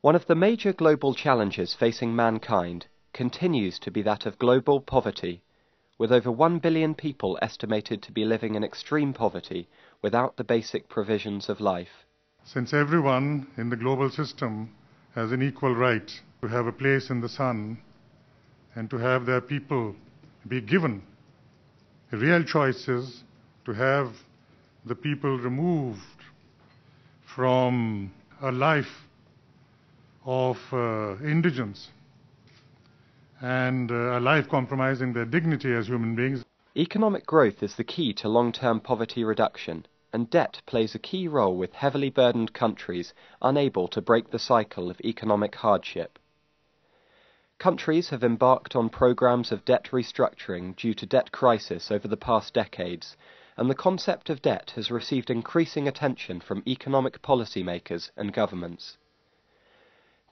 One of the major global challenges facing mankind continues to be that of global poverty, with over 1 billion people estimated to be living in extreme poverty without the basic provisions of life. Since everyone in the global system has an equal right to have a place in the sun and to have their people be given real choices, to have the people removed from a life of indigence and a life compromising their dignity as human beings. Economic growth is the key to long-term poverty reduction, and debt plays a key role with heavily burdened countries unable to break the cycle of economic hardship. Countries have embarked on programs of debt restructuring due to debt crisis over the past decades, and the concept of debt has received increasing attention from economic policymakers and governments.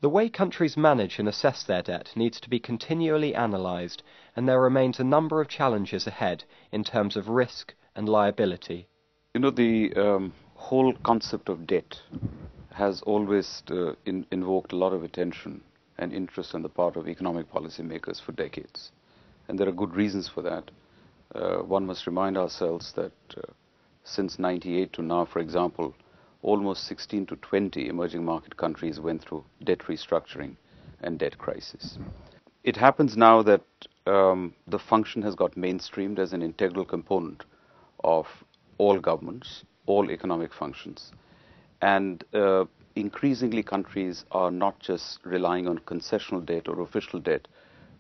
The way countries manage and assess their debt needs to be continually analysed, and there remains a number of challenges ahead in terms of risk and liability. You know, the whole concept of debt has always invoked a lot of attention and interest on the part of economic policymakers for decades. And there are good reasons for that. One must remind ourselves that since 98 to now, for example, almost 16 to 20 emerging market countries went through debt restructuring and debt crisis. It happens now that the function has got mainstreamed as an integral component of all governments, all economic functions. And increasingly countries are not just relying on concessional debt or official debt,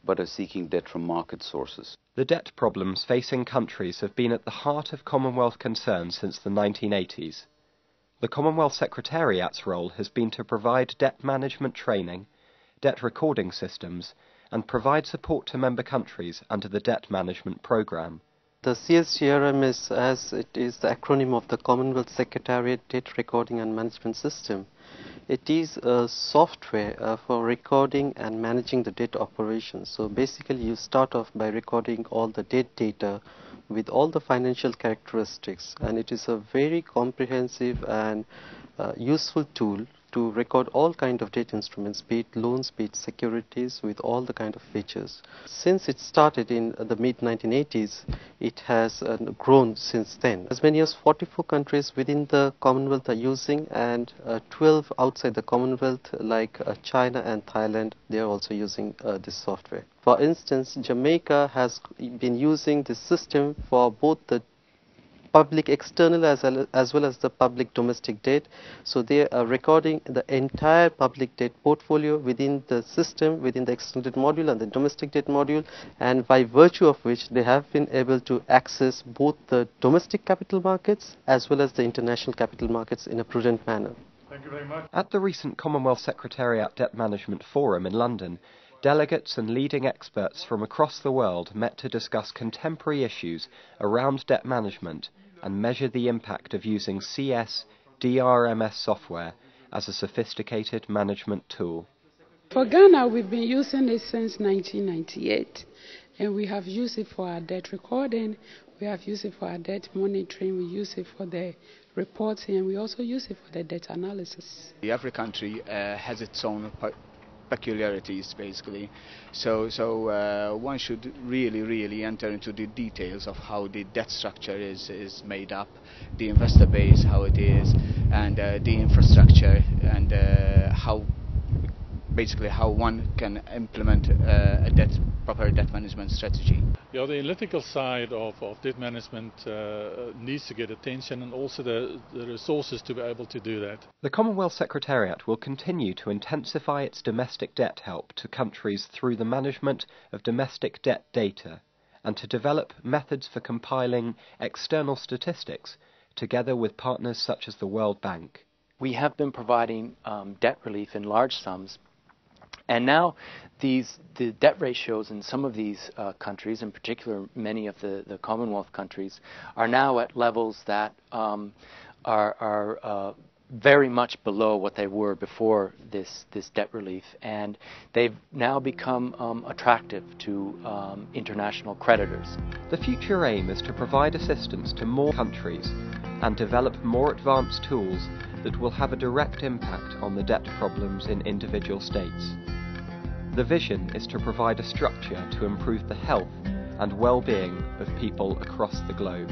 but are seeking debt from market sources. The debt problems facing countries have been at the heart of Commonwealth concerns since the 1980s. The Commonwealth Secretariat's role has been to provide debt management training, debt recording systems, and provide support to member countries under the debt management programme. The CS-DRMS, as it is the acronym of the Commonwealth Secretariat Debt Recording and Management System, it is a software for recording and managing the debt operations. So basically you start off by recording all the debt data with all the financial characteristics, and it is a very comprehensive and useful tool to record all kind of debt instruments, be it loans, be it securities, with all the kind of features. Since it started in the mid-1980s, it has grown since then. As many as 44 countries within the Commonwealth are using, and 12 outside the Commonwealth like China and Thailand, they are also using this software. For instance, Jamaica has been using this system for both the public external as well as the public domestic debt. So they are recording the entire public debt portfolio within the system, within the external debt module and the domestic debt module, and by virtue of which they have been able to access both the domestic capital markets as well as the international capital markets in a prudent manner. Thank you very much. At the recent Commonwealth Secretariat Debt Management Forum in London, delegates and leading experts from across the world met to discuss contemporary issues around debt management and measure the impact of using CS-DRMS software as a sophisticated management tool. For Ghana, we've been using it since 1998, and we have used it for our debt recording, we have used it for our debt monitoring, we use it for the reporting, and we also use it for the debt analysis. Every country has its own peculiarities, basically, so one should really enter into the details of how the debt structure is made up, the investor base, how it is, and the infrastructure, and how one can implement a proper debt management strategy. Yeah, the analytical side of debt management needs to get attention, and also the resources to be able to do that. The Commonwealth Secretariat will continue to intensify its domestic debt help to countries through the management of domestic debt data, and to develop methods for compiling external statistics together with partners such as the World Bank. We have been providing debt relief in large sums. And now the debt ratios in some of these countries, in particular many of the Commonwealth countries, are now at levels that are very much below what they were before this debt relief, and they've now become attractive to international creditors. The future aim is to provide assistance to more countries and develop more advanced tools that will have a direct impact on the debt problems in individual states. The vision is to provide a structure to improve the health and well-being of people across the globe.